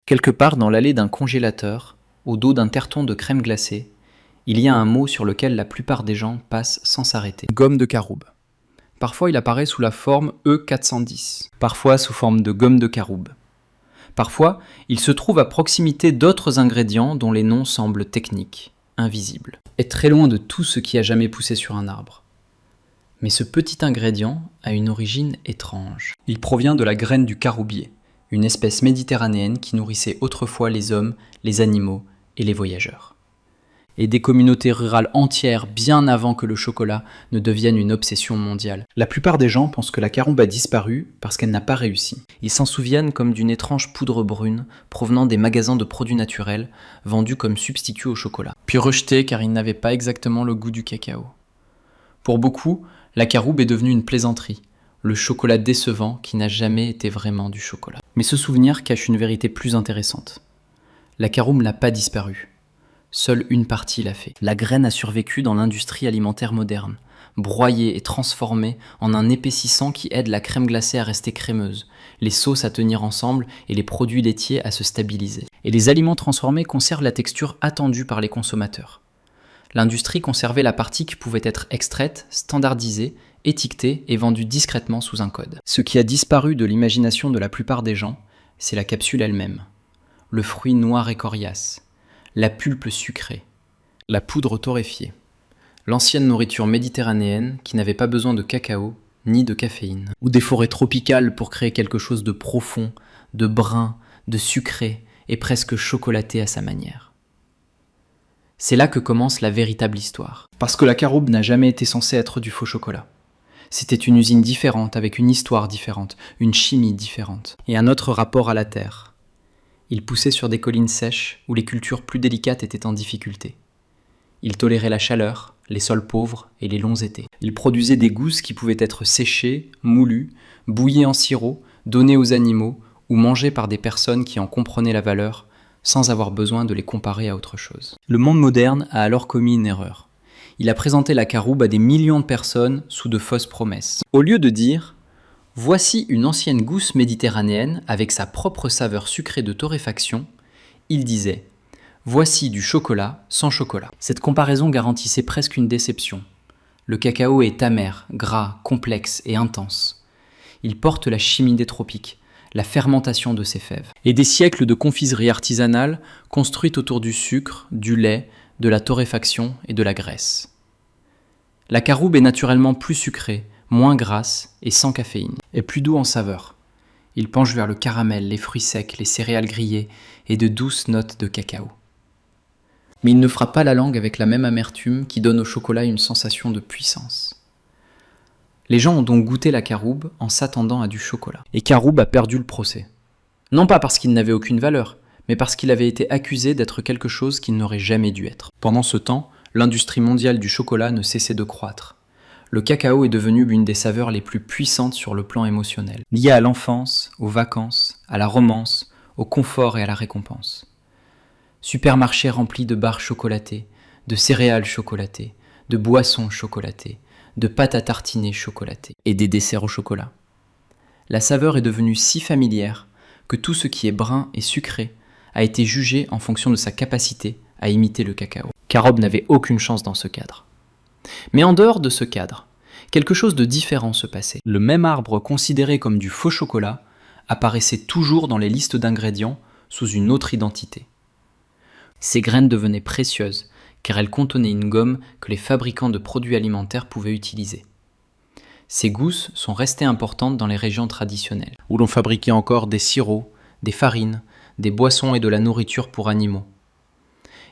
Quelque part dans l'allée d'un congélateur, au dos d'un terton de crème glacée, il y a un mot sur lequel la plupart des gens passent sans s'arrêter. Gomme de caroube. Parfois il apparaît sous la forme E410, parfois sous forme de gomme de caroube. Parfois, il se trouve à proximité d'autres ingrédients dont les noms semblent techniques, invisibles, et très loin de tout ce qui a jamais poussé sur un arbre. Mais ce petit ingrédient a une origine étrange. Il provient de la graine du caroubier, une espèce méditerranéenne qui nourrissait autrefois les hommes, les animaux et les voyageurs. Et des communautés rurales entières bien avant que le chocolat ne devienne une obsession mondiale. La plupart des gens pensent que la caroube a disparu parce qu'elle n'a pas réussi. Ils s'en souviennent comme d'une étrange poudre brune provenant des magasins de produits naturels vendus comme substitut au chocolat, puis rejetée car il n'avait pas exactement le goût du cacao. Pour beaucoup, la caroube est devenue une plaisanterie, le chocolat décevant qui n'a jamais été vraiment du chocolat. Mais ce souvenir cache une vérité plus intéressante. La caroube n'a pas disparu. Seule une partie l'a fait. La graine a survécu dans l'industrie alimentaire moderne, broyée et transformée en un épaississant qui aide la crème glacée à rester crémeuse, les sauces à tenir ensemble et les produits laitiers à se stabiliser. Et les aliments transformés conservent la texture attendue par les consommateurs. L'industrie conservait la partie qui pouvait être extraite, standardisée, étiquetée et vendue discrètement sous un code. Ce qui a disparu de l'imagination de la plupart des gens, c'est la capsule elle-même. Le fruit noir et coriace. La pulpe sucrée, la poudre torréfiée, l'ancienne nourriture méditerranéenne qui n'avait pas besoin de cacao ni de caféine, ou des forêts tropicales pour créer quelque chose de profond, de brun, de sucré et presque chocolaté à sa manière. C'est là que commence la véritable histoire. Parce que la caroube n'a jamais été censée être du faux chocolat. C'était une usine différente, avec une histoire différente, une chimie différente, et un autre rapport à la terre. Il poussait sur des collines sèches où les cultures plus délicates étaient en difficulté. Il tolérait la chaleur, les sols pauvres et les longs étés. Il produisait des gousses qui pouvaient être séchées, moulues, bouillies en sirop, données aux animaux ou mangées par des personnes qui en comprenaient la valeur sans avoir besoin de les comparer à autre chose. Le monde moderne a alors commis une erreur. Il a présenté la caroube à des millions de personnes sous de fausses promesses. Au lieu de dire « Voici une ancienne gousse méditerranéenne avec sa propre saveur sucrée de torréfaction », il disait « Voici du chocolat sans chocolat ». Cette comparaison garantissait presque une déception. Le cacao est amer, gras, complexe et intense. Il porte la chimie des tropiques, la fermentation de ses fèves, et des siècles de confiserie artisanale construite autour du sucre, du lait, de la torréfaction et de la graisse. La caroube est naturellement plus sucrée, moins grasse et sans caféine, et plus doux en saveur. Il penche vers le caramel, les fruits secs, les céréales grillées et de douces notes de cacao. Mais il ne frappe pas la langue avec la même amertume qui donne au chocolat une sensation de puissance. Les gens ont donc goûté la caroube en s'attendant à du chocolat. Et caroube a perdu le procès. Non pas parce qu'il n'avait aucune valeur, mais parce qu'il avait été accusé d'être quelque chose qu'il n'aurait jamais dû être. Pendant ce temps, l'industrie mondiale du chocolat ne cessait de croître. Le cacao est devenu l'une des saveurs les plus puissantes sur le plan émotionnel, liée à l'enfance, aux vacances, à la romance, au confort et à la récompense. Supermarchés remplis de barres chocolatées, de céréales chocolatées, de boissons chocolatées, de pâtes à tartiner chocolatées et des desserts au chocolat. La saveur est devenue si familière que tout ce qui est brun et sucré a été jugé en fonction de sa capacité à imiter le cacao. Caroube n'avait aucune chance dans ce cadre. Mais en dehors de ce cadre, quelque chose de différent se passait. Le même arbre considéré comme du faux chocolat apparaissait toujours dans les listes d'ingrédients sous une autre identité. Ces graines devenaient précieuses car elles contenaient une gomme que les fabricants de produits alimentaires pouvaient utiliser. Ces gousses sont restées importantes dans les régions traditionnelles, où l'on fabriquait encore des sirops, des farines, des boissons et de la nourriture pour animaux.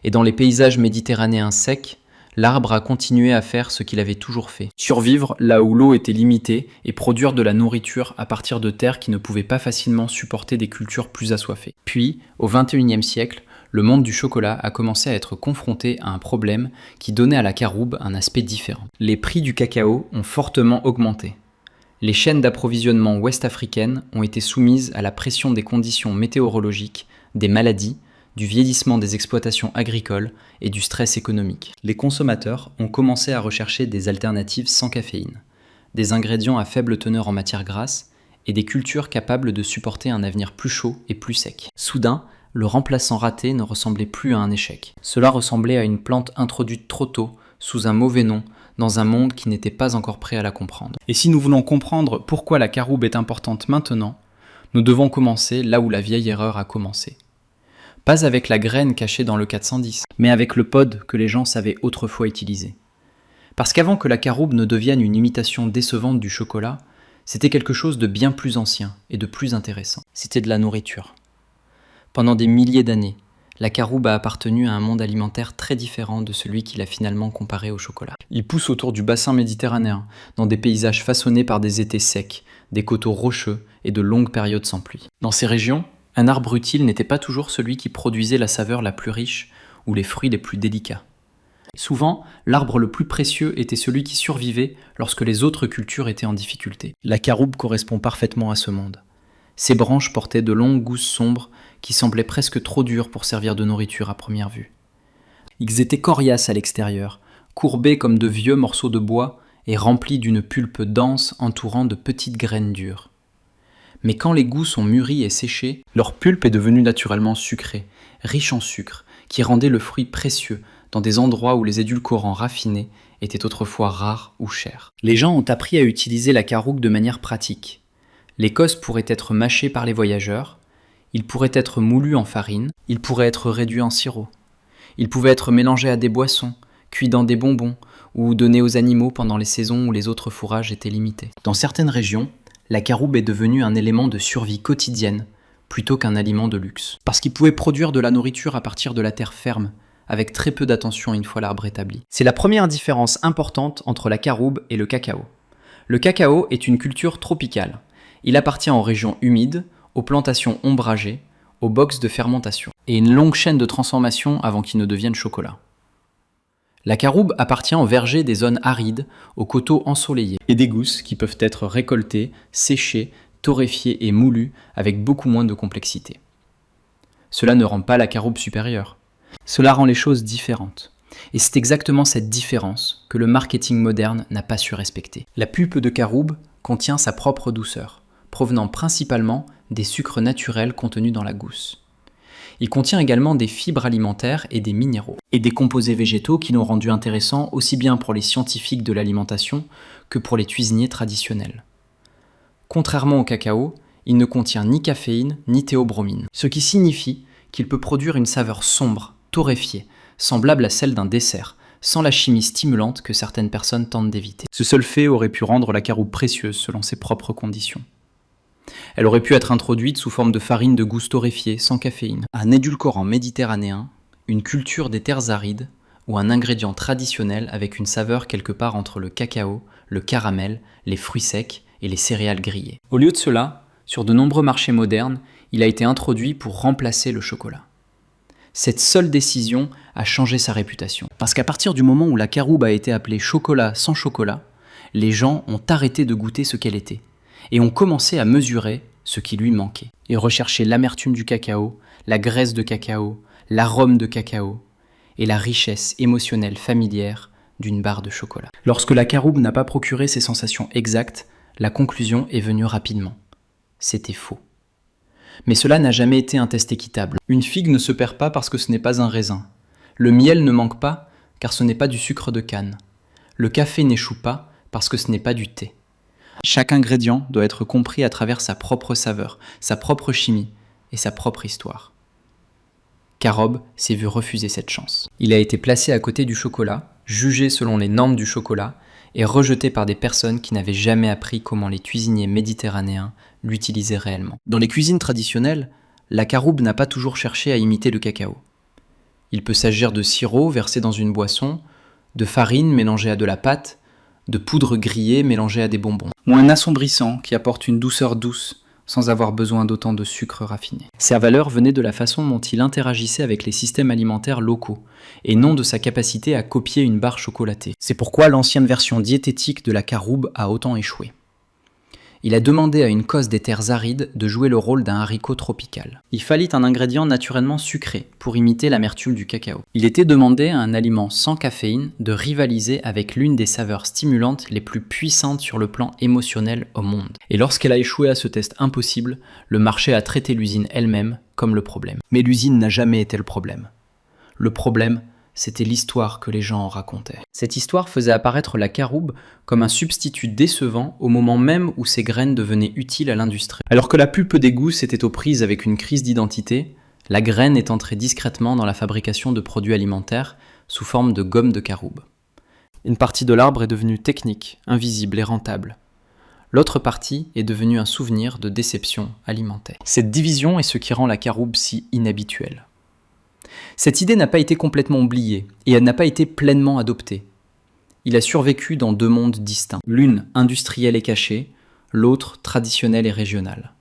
Et dans les paysages méditerranéens secs, l'arbre a continué à faire ce qu'il avait toujours fait. Survivre là où l'eau était limitée et produire de la nourriture à partir de terres qui ne pouvaient pas facilement supporter des cultures plus assoiffées. Puis, au XXIe siècle, le monde du chocolat a commencé à être confronté à un problème qui donnait à la caroube un aspect différent. Les prix du cacao ont fortement augmenté. Les chaînes d'approvisionnement ouest-africaines ont été soumises à la pression des conditions météorologiques, des maladies, du vieillissement des exploitations agricoles et du stress économique. Les consommateurs ont commencé à rechercher des alternatives sans caféine, des ingrédients à faible teneur en matière grasse et des cultures capables de supporter un avenir plus chaud et plus sec. Soudain, le remplaçant raté ne ressemblait plus à un échec. Cela ressemblait à une plante introduite trop tôt, sous un mauvais nom, dans un monde qui n'était pas encore prêt à la comprendre. Et si nous voulons comprendre pourquoi la caroube est importante maintenant, nous devons commencer là où la vieille erreur a commencé. Pas avec la graine cachée dans le 410, mais avec le pod que les gens savaient autrefois utiliser. Parce qu'avant que la caroube ne devienne une imitation décevante du chocolat, c'était quelque chose de bien plus ancien et de plus intéressant. C'était de la nourriture. Pendant des milliers d'années, la caroube a appartenu à un monde alimentaire très différent de celui qu'il a finalement comparé au chocolat. Il pousse autour du bassin méditerranéen, dans des paysages façonnés par des étés secs, des coteaux rocheux et de longues périodes sans pluie. Dans ces régions, un arbre utile n'était pas toujours celui qui produisait la saveur la plus riche ou les fruits les plus délicats. Souvent, l'arbre le plus précieux était celui qui survivait lorsque les autres cultures étaient en difficulté. La caroube correspond parfaitement à ce monde. Ses branches portaient de longues gousses sombres qui semblaient presque trop dures pour servir de nourriture à première vue. Ils étaient coriaces à l'extérieur, courbés comme de vieux morceaux de bois et remplis d'une pulpe dense entourant de petites graines dures. Mais quand les gousses ont mûri et séché, leur pulpe est devenue naturellement sucrée, riche en sucre, qui rendait le fruit précieux dans des endroits où les édulcorants raffinés étaient autrefois rares ou chers. Les gens ont appris à utiliser la caroube de manière pratique. L'écosse pourrait être mâchée par les voyageurs, il pourrait être moulu en farine, il pourrait être réduit en sirop. Il pouvait être mélangé à des boissons, cuit dans des bonbons ou donné aux animaux pendant les saisons où les autres fourrages étaient limités. Dans certaines régions, la caroube est devenue un élément de survie quotidienne plutôt qu'un aliment de luxe. Parce qu'il pouvait produire de la nourriture à partir de la terre ferme, avec très peu d'attention une fois l'arbre établi. C'est la première différence importante entre la caroube et le cacao. Le cacao est une culture tropicale. Il appartient aux régions humides, aux plantations ombragées, aux box de fermentation, et une longue chaîne de transformation avant qu'il ne devienne chocolat. La caroube appartient aux vergers des zones arides, aux coteaux ensoleillés, et des gousses qui peuvent être récoltées, séchées, torréfiées et moulues avec beaucoup moins de complexité. Cela ne rend pas la caroube supérieure. Cela rend les choses différentes. Et c'est exactement cette différence que le marketing moderne n'a pas su respecter. La pulpe de caroube contient sa propre douceur, provenant principalement des sucres naturels contenus dans la gousse. Il contient également des fibres alimentaires et des minéraux, et des composés végétaux qui l'ont rendu intéressant aussi bien pour les scientifiques de l'alimentation que pour les cuisiniers traditionnels. Contrairement au cacao, il ne contient ni caféine ni théobromine, ce qui signifie qu'il peut produire une saveur sombre, torréfiée, semblable à celle d'un dessert, sans la chimie stimulante que certaines personnes tentent d'éviter. Ce seul fait aurait pu rendre la caroube précieuse selon ses propres conditions. Elle aurait pu être introduite sous forme de farine de gousse torréfiée, sans caféine, un édulcorant méditerranéen, une culture des terres arides, ou un ingrédient traditionnel avec une saveur quelque part entre le cacao, le caramel, les fruits secs et les céréales grillées. Au lieu de cela, sur de nombreux marchés modernes, il a été introduit pour remplacer le chocolat. Cette seule décision a changé sa réputation. Parce qu'à partir du moment où la caroube a été appelée chocolat sans chocolat, les gens ont arrêté de goûter ce qu'elle était et ont commencé à mesurer ce qui lui manquait et rechercher l'amertume du cacao, la graisse de cacao, l'arôme de cacao et la richesse émotionnelle familière d'une barre de chocolat. Lorsque la caroube n'a pas procuré ces sensations exactes, la conclusion est venue rapidement. C'était faux. Mais cela n'a jamais été un test équitable. Une figue ne se perd pas parce que ce n'est pas un raisin. Le miel ne manque pas car ce n'est pas du sucre de canne. Le café n'échoue pas parce que ce n'est pas du thé. Chaque ingrédient doit être compris à travers sa propre saveur, sa propre chimie et sa propre histoire. Carob s'est vu refuser cette chance. Il a été placé à côté du chocolat, jugé selon les normes du chocolat et rejeté par des personnes qui n'avaient jamais appris comment les cuisiniers méditerranéens l'utilisaient réellement. Dans les cuisines traditionnelles, la caroube n'a pas toujours cherché à imiter le cacao. Il peut s'agir de sirop versé dans une boisson, de farine mélangée à de la pâte, de poudre grillée mélangée à des bonbons, ou un assombrissant qui apporte une douceur douce sans avoir besoin d'autant de sucre raffiné. Sa valeur venait de la façon dont il interagissait avec les systèmes alimentaires locaux, et non de sa capacité à copier une barre chocolatée. C'est pourquoi l'ancienne version diététique de la caroube a autant échoué. Il a demandé à une cause des terres arides de jouer le rôle d'un haricot tropical. Il fallit un ingrédient naturellement sucré pour imiter l'amertume du cacao. Il était demandé à un aliment sans caféine de rivaliser avec l'une des saveurs stimulantes les plus puissantes sur le plan émotionnel au monde. Et lorsqu'elle a échoué à ce test impossible, le marché a traité l'usine elle-même comme le problème. Mais l'usine n'a jamais été le problème. Le problème, c'était l'histoire que les gens en racontaient. Cette histoire faisait apparaître la caroube comme un substitut décevant au moment même où ses graines devenaient utiles à l'industrie. Alors que la pulpe des gousses était aux prises avec une crise d'identité, la graine est entrée discrètement dans la fabrication de produits alimentaires sous forme de gomme de caroube. Une partie de l'arbre est devenue technique, invisible et rentable. L'autre partie est devenue un souvenir de déception alimentaire. Cette division est ce qui rend la caroube si inhabituelle. Cette idée n'a pas été complètement oubliée, et elle n'a pas été pleinement adoptée. Il a survécu dans deux mondes distincts, l'une industrielle et cachée, l'autre traditionnelle et régionale.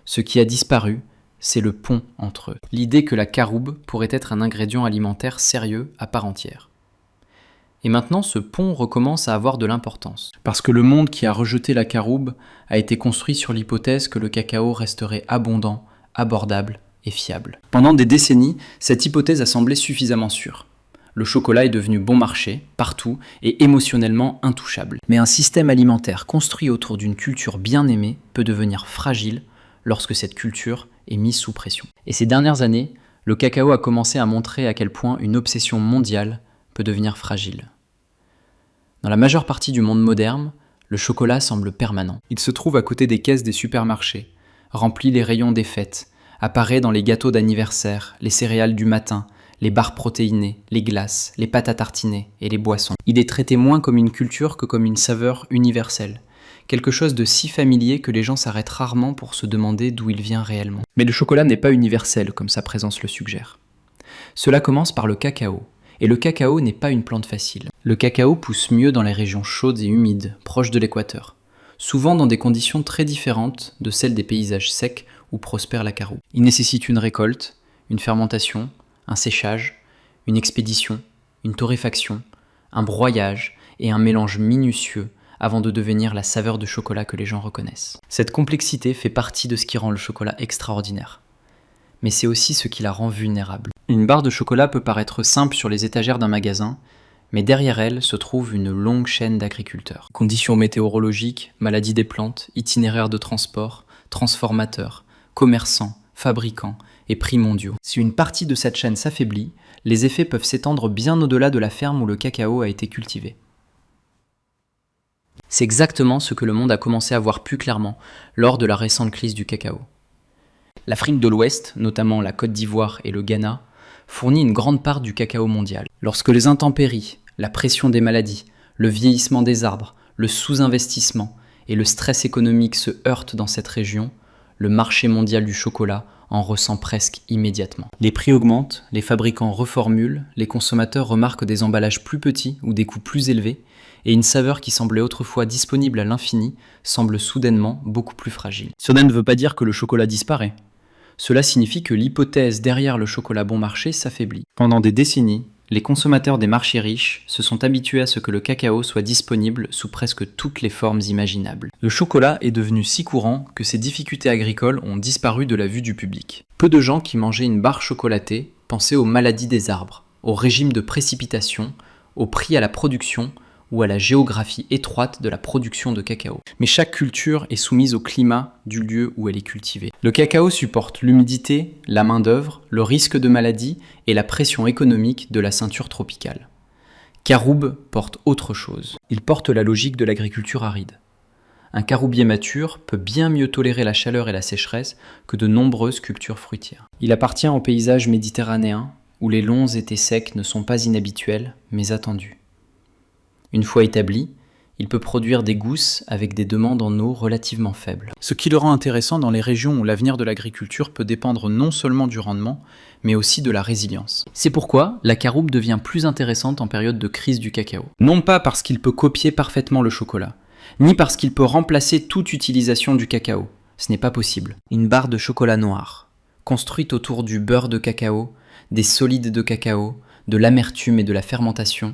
Ce qui a disparu, c'est le pont entre eux. L'idée que la caroube pourrait être un ingrédient alimentaire sérieux à part entière. Et maintenant, ce pont recommence à avoir de l'importance. Parce que le monde qui a rejeté la caroube a été construit sur l'hypothèse que le cacao resterait abondant, abordable et fiable. Pendant des décennies, cette hypothèse a semblé suffisamment sûre. Le chocolat est devenu bon marché, partout, et émotionnellement intouchable. Mais un système alimentaire construit autour d'une culture bien aimée peut devenir fragile lorsque cette culture est mise sous pression. Et ces dernières années, le cacao a commencé à montrer à quel point une obsession mondiale peut devenir fragile. Dans la majeure partie du monde moderne, le chocolat semble permanent. Il se trouve à côté des caisses des supermarchés, remplit les rayons des fêtes, apparaît dans les gâteaux d'anniversaire, les céréales du matin, les barres protéinées, les glaces, les pâtes à tartiner et les boissons. Il est traité moins comme une culture que comme une saveur universelle, quelque chose de si familier que les gens s'arrêtent rarement pour se demander d'où il vient réellement. Mais le chocolat n'est pas universel comme sa présence le suggère. Cela commence par le cacao, et le cacao n'est pas une plante facile. Le cacao pousse mieux dans les régions chaudes et humides, proches de l'équateur, souvent dans des conditions très différentes de celles des paysages secs où prospère la caroube. Il nécessite une récolte, une fermentation, un séchage, une expédition, une torréfaction, un broyage et un mélange minutieux avant de devenir la saveur de chocolat que les gens reconnaissent. Cette complexité fait partie de ce qui rend le chocolat extraordinaire. Mais c'est aussi ce qui la rend vulnérable. Une barre de chocolat peut paraître simple sur les étagères d'un magasin, mais derrière elle se trouve une longue chaîne d'agriculteurs. Conditions météorologiques, maladies des plantes, itinéraires de transport, transformateurs, commerçants, fabricants et prix mondiaux. Si une partie de cette chaîne s'affaiblit, les effets peuvent s'étendre bien au-delà de la ferme où le cacao a été cultivé. C'est exactement ce que le monde a commencé à voir plus clairement lors de la récente crise du cacao. L'Afrique de l'Ouest, notamment la Côte d'Ivoire et le Ghana, fournit une grande part du cacao mondial. Lorsque les intempéries, la pression des maladies, le vieillissement des arbres, le sous-investissement et le stress économique se heurtent dans cette région, le marché mondial du chocolat en ressent presque immédiatement. Les prix augmentent, les fabricants reformulent, les consommateurs remarquent des emballages plus petits ou des coûts plus élevés, et une saveur qui semblait autrefois disponible à l'infini semble soudainement beaucoup plus fragile. Cela ne veut pas dire que le chocolat disparaît. Cela signifie que l'hypothèse derrière le chocolat bon marché s'affaiblit. Pendant des décennies, les consommateurs des marchés riches se sont habitués à ce que le cacao soit disponible sous presque toutes les formes imaginables. Le chocolat est devenu si courant que ses difficultés agricoles ont disparu de la vue du public. Peu de gens qui mangeaient une barre chocolatée pensaient aux maladies des arbres, au régime de précipitation, au prix à la production ou à la géographie étroite de la production de cacao. Mais chaque culture est soumise au climat du lieu où elle est cultivée. Le cacao supporte l'humidité, la main-d'œuvre, le risque de maladie et la pression économique de la ceinture tropicale. Caroube porte autre chose. Il porte la logique de l'agriculture aride. Un caroubier mature peut bien mieux tolérer la chaleur et la sécheresse que de nombreuses cultures fruitières. Il appartient au paysage méditerranéen où les longs étés secs ne sont pas inhabituels, mais attendus. Une fois établi, il peut produire des gousses avec des demandes en eau relativement faibles. Ce qui le rend intéressant dans les régions où l'avenir de l'agriculture peut dépendre non seulement du rendement, mais aussi de la résilience. C'est pourquoi la caroube devient plus intéressante en période de crise du cacao. Non pas parce qu'il peut copier parfaitement le chocolat, ni parce qu'il peut remplacer toute utilisation du cacao. Ce n'est pas possible. Une barre de chocolat noir, construite autour du beurre de cacao, des solides de cacao, de l'amertume et de la fermentation,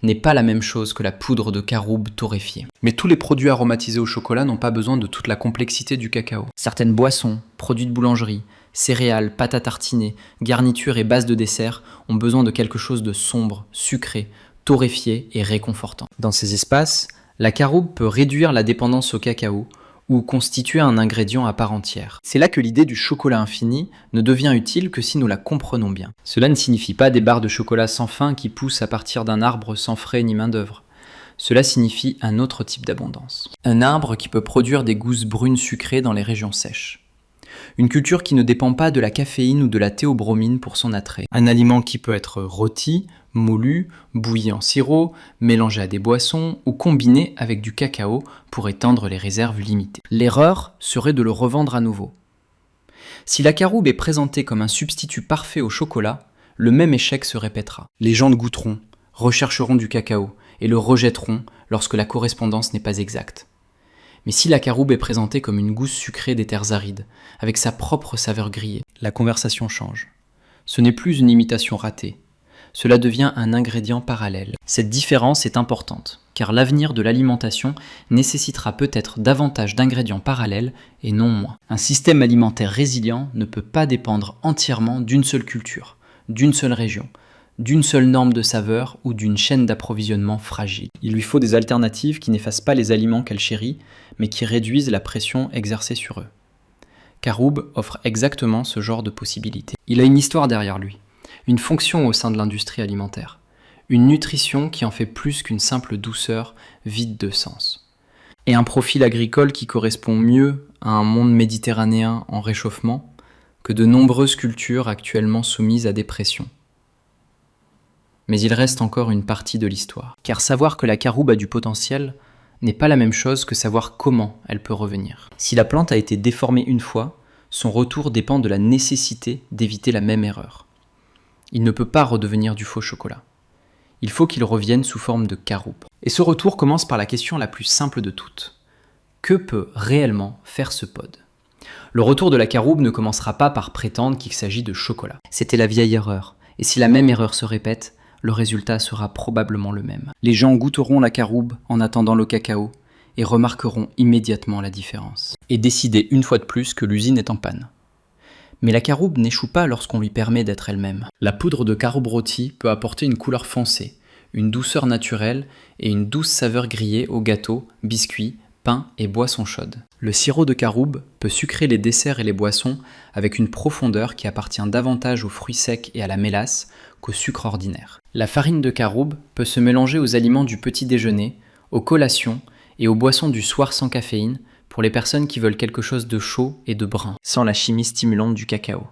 n'est pas la même chose que la poudre de caroube torréfiée. Mais tous les produits aromatisés au chocolat n'ont pas besoin de toute la complexité du cacao. Certaines boissons, produits de boulangerie, céréales, pâtes à tartiner, garnitures et bases de dessert ont besoin de quelque chose de sombre, sucré, torréfié et réconfortant. Dans ces espaces, la caroube peut réduire la dépendance au cacao ou constituer un ingrédient à part entière. C'est là que l'idée du chocolat infini ne devient utile que si nous la comprenons bien. Cela ne signifie pas des barres de chocolat sans fin qui poussent à partir d'un arbre sans frais ni main-d'œuvre. Cela signifie un autre type d'abondance. Un arbre qui peut produire des gousses brunes sucrées dans les régions sèches. Une culture qui ne dépend pas de la caféine ou de la théobromine pour son attrait. Un aliment qui peut être rôti, moulu, bouilli en sirop, mélangé à des boissons ou combiné avec du cacao pour étendre les réserves limitées. L'erreur serait de le revendre à nouveau. Si la caroube est présentée comme un substitut parfait au chocolat, le même échec se répétera. Les gens le goûteront, rechercheront du cacao et le rejetteront lorsque la correspondance n'est pas exacte. Mais si la caroube est présentée comme une gousse sucrée des terres arides, avec sa propre saveur grillée, la conversation change. Ce n'est plus une imitation ratée. Cela devient un ingrédient parallèle. Cette différence est importante, car l'avenir de l'alimentation nécessitera peut-être davantage d'ingrédients parallèles et non moins. Un système alimentaire résilient ne peut pas dépendre entièrement d'une seule culture, d'une seule région, d'une seule norme de saveur ou d'une chaîne d'approvisionnement fragile. Il lui faut des alternatives qui n'effacent pas les aliments qu'elle chérit, mais qui réduisent la pression exercée sur eux. Caroube offre exactement ce genre de possibilités. Il a une histoire derrière lui, une fonction au sein de l'industrie alimentaire, une nutrition qui en fait plus qu'une simple douceur vide de sens, et un profil agricole qui correspond mieux à un monde méditerranéen en réchauffement que de nombreuses cultures actuellement soumises à des pressions. Mais il reste encore une partie de l'histoire. Car savoir que la caroube a du potentiel n'est pas la même chose que savoir comment elle peut revenir. Si la plante a été déformée une fois, son retour dépend de la nécessité d'éviter la même erreur. Il ne peut pas redevenir du faux chocolat. Il faut qu'il revienne sous forme de caroube. Et ce retour commence par la question la plus simple de toutes. Que peut réellement faire ce pod ? Le retour de la caroube ne commencera pas par prétendre qu'il s'agit de chocolat. C'était la vieille erreur. Et si la même erreur se répète, le résultat sera probablement le même. Les gens goûteront la caroube en attendant le cacao et remarqueront immédiatement la différence. Et décider une fois de plus que l'usine est en panne. Mais la caroube n'échoue pas lorsqu'on lui permet d'être elle-même. La poudre de caroube rôtie peut apporter une couleur foncée, une douceur naturelle et une douce saveur grillée aux gâteaux, biscuits, pain et boissons chaudes. Le sirop de caroube peut sucrer les desserts et les boissons avec une profondeur qui appartient davantage aux fruits secs et à la mélasse qu'au sucre ordinaire. La farine de caroube peut se mélanger aux aliments du petit déjeuner, aux collations et aux boissons du soir sans caféine pour les personnes qui veulent quelque chose de chaud et de brun, sans la chimie stimulante du cacao.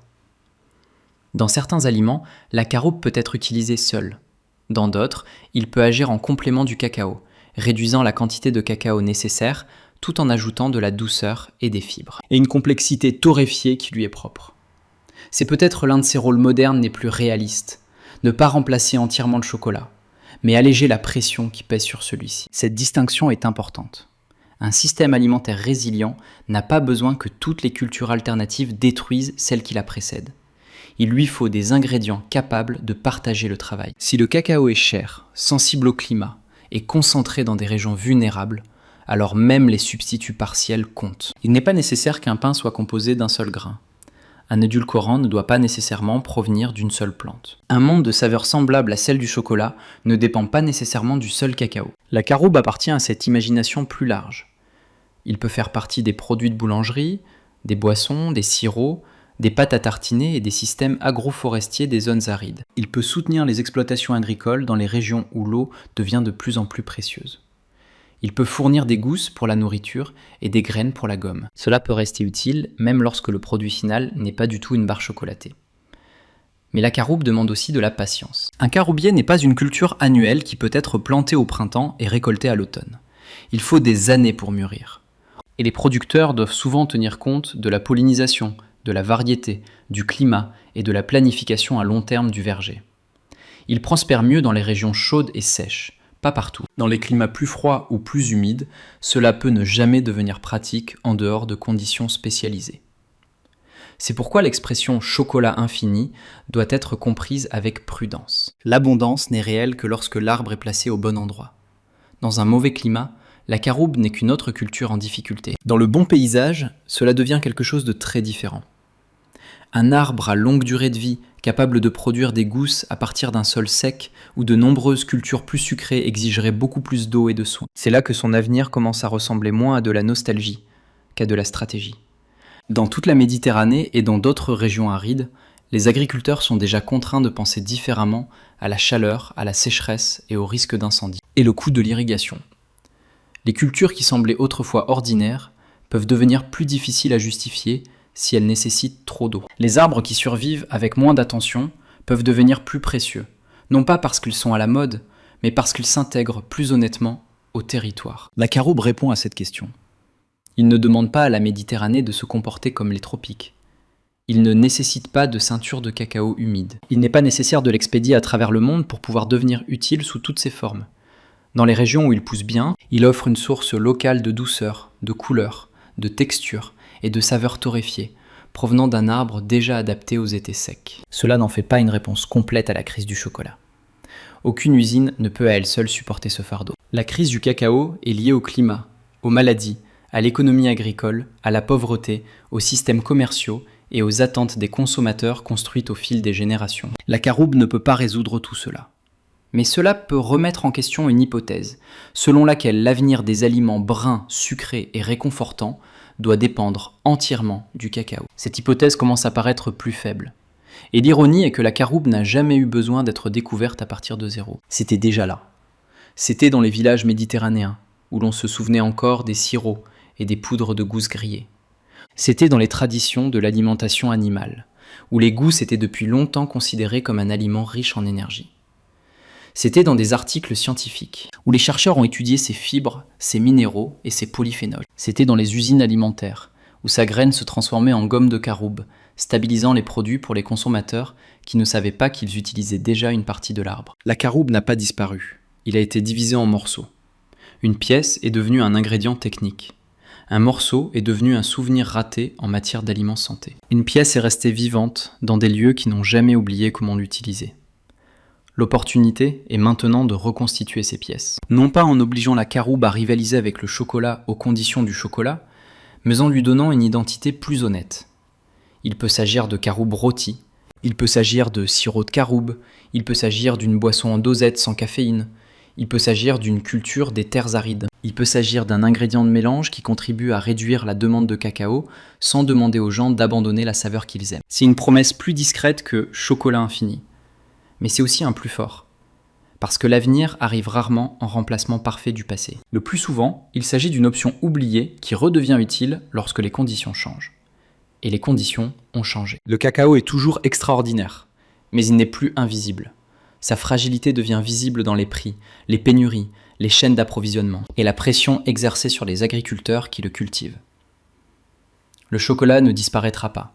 Dans certains aliments, la caroube peut être utilisée seule. Dans d'autres, il peut agir en complément du cacao, réduisant la quantité de cacao nécessaire tout en ajoutant de la douceur et des fibres. Et une complexité torréfiée qui lui est propre. C'est peut-être l'un de ses rôles modernes les plus réalistes, ne pas remplacer entièrement le chocolat, mais alléger la pression qui pèse sur celui-ci. Cette distinction est importante. Un système alimentaire résilient n'a pas besoin que toutes les cultures alternatives détruisent celles qui la précèdent. Il lui faut des ingrédients capables de partager le travail. Si le cacao est cher, sensible au climat et concentré dans des régions vulnérables, alors même les substituts partiels comptent. Il n'est pas nécessaire qu'un pain soit composé d'un seul grain. Un édulcorant ne doit pas nécessairement provenir d'une seule plante. Un monde de saveurs semblables à celle du chocolat ne dépend pas nécessairement du seul cacao. La caroube appartient à cette imagination plus large. Il peut faire partie des produits de boulangerie, des boissons, des sirops, des pâtes à tartiner et des systèmes agroforestiers des zones arides. Il peut soutenir les exploitations agricoles dans les régions où l'eau devient de plus en plus précieuse. Il peut fournir des gousses pour la nourriture et des graines pour la gomme. Cela peut rester utile même lorsque le produit final n'est pas du tout une barre chocolatée. Mais la caroube demande aussi de la patience. Un caroubier n'est pas une culture annuelle qui peut être plantée au printemps et récoltée à l'automne. Il faut des années pour mûrir. Et les producteurs doivent souvent tenir compte de la pollinisation, de la variété, du climat et de la planification à long terme du verger. Il prospère mieux dans les régions chaudes et sèches, pas partout. Dans les climats plus froids ou plus humides, cela peut ne jamais devenir pratique en dehors de conditions spécialisées. C'est pourquoi l'expression chocolat infini doit être comprise avec prudence. L'abondance n'est réelle que lorsque l'arbre est placé au bon endroit. Dans un mauvais climat, la caroube n'est qu'une autre culture en difficulté. Dans le bon paysage, cela devient quelque chose de très différent. Un arbre à longue durée de vie, capable de produire des gousses à partir d'un sol sec où de nombreuses cultures plus sucrées exigeraient beaucoup plus d'eau et de soins. C'est là que son avenir commence à ressembler moins à de la nostalgie qu'à de la stratégie. Dans toute la Méditerranée et dans d'autres régions arides, les agriculteurs sont déjà contraints de penser différemment à la chaleur, à la sécheresse et au risque d'incendie. Et le coût de l'irrigation. Les cultures qui semblaient autrefois ordinaires peuvent devenir plus difficiles à justifier si elles nécessitent trop d'eau. Les arbres qui survivent avec moins d'attention peuvent devenir plus précieux, non pas parce qu'ils sont à la mode, mais parce qu'ils s'intègrent plus honnêtement au territoire. La caroube répond à cette question. Il ne demande pas à la Méditerranée de se comporter comme les tropiques. Il ne nécessite pas de ceinture de cacao humide. Il n'est pas nécessaire de l'expédier à travers le monde pour pouvoir devenir utile sous toutes ses formes. Dans les régions où il pousse bien, il offre une source locale de douceur, de couleur, de texture et de saveur torréfiée, provenant d'un arbre déjà adapté aux étés secs. Cela n'en fait pas une réponse complète à la crise du chocolat. Aucune usine ne peut à elle seule supporter ce fardeau. La crise du cacao est liée au climat, aux maladies, à l'économie agricole, à la pauvreté, aux systèmes commerciaux et aux attentes des consommateurs construites au fil des générations. La caroube ne peut pas résoudre tout cela. Mais cela peut remettre en question une hypothèse, selon laquelle l'avenir des aliments bruns, sucrés et réconfortants doit dépendre entièrement du cacao. Cette hypothèse commence à paraître plus faible. Et l'ironie est que la caroube n'a jamais eu besoin d'être découverte à partir de zéro. C'était déjà là. C'était dans les villages méditerranéens, où l'on se souvenait encore des sirops et des poudres de gousses grillées. C'était dans les traditions de l'alimentation animale, où les gousses étaient depuis longtemps considérées comme un aliment riche en énergie. C'était dans des articles scientifiques, où les chercheurs ont étudié ses fibres, ses minéraux et ses polyphénols. C'était dans les usines alimentaires, où sa graine se transformait en gomme de caroube, stabilisant les produits pour les consommateurs qui ne savaient pas qu'ils utilisaient déjà une partie de l'arbre. La caroube n'a pas disparu, il a été divisé en morceaux. Une pièce est devenue un ingrédient technique. Un morceau est devenu un souvenir raté en matière d'aliments santé. Une pièce est restée vivante dans des lieux qui n'ont jamais oublié comment l'utiliser. L'opportunité est maintenant de reconstituer ces pièces. Non pas en obligeant la caroube à rivaliser avec le chocolat aux conditions du chocolat, mais en lui donnant une identité plus honnête. Il peut s'agir de caroube rôtie, il peut s'agir de sirop de caroube, il peut s'agir d'une boisson en dosette sans caféine, il peut s'agir d'une culture des terres arides. Il peut s'agir d'un ingrédient de mélange qui contribue à réduire la demande de cacao sans demander aux gens d'abandonner la saveur qu'ils aiment. C'est une promesse plus discrète que chocolat infini. Mais c'est aussi un plus fort. Parce que l'avenir arrive rarement en remplacement parfait du passé. Le plus souvent, il s'agit d'une option oubliée qui redevient utile lorsque les conditions changent. Et les conditions ont changé. Le cacao est toujours extraordinaire, mais il n'est plus invisible. Sa fragilité devient visible dans les prix, les pénuries, les chaînes d'approvisionnement et la pression exercée sur les agriculteurs qui le cultivent. Le chocolat ne disparaîtra pas,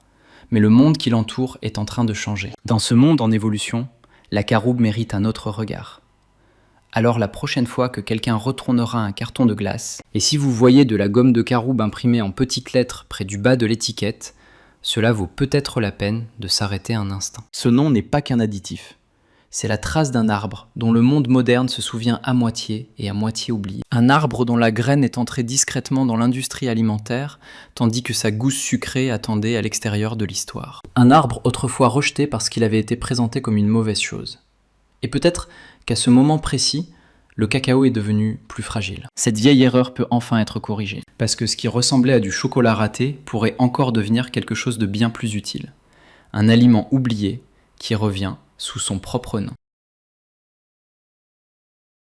mais le monde qui l'entoure est en train de changer. Dans ce monde en évolution, la caroube mérite un autre regard. Alors la prochaine fois que quelqu'un retournera un carton de glace, et si vous voyez de la gomme de caroube imprimée en petites lettres près du bas de l'étiquette, cela vaut peut-être la peine de s'arrêter un instant. Ce nom n'est pas qu'un additif. C'est la trace d'un arbre dont le monde moderne se souvient à moitié et à moitié oublié. Un arbre dont la graine est entrée discrètement dans l'industrie alimentaire, tandis que sa gousse sucrée attendait à l'extérieur de l'histoire. Un arbre autrefois rejeté parce qu'il avait été présenté comme une mauvaise chose. Et peut-être qu'à ce moment précis, le cacao est devenu plus fragile. Cette vieille erreur peut enfin être corrigée, parce que ce qui ressemblait à du chocolat raté pourrait encore devenir quelque chose de bien plus utile. Un aliment oublié qui revient sous son propre nom.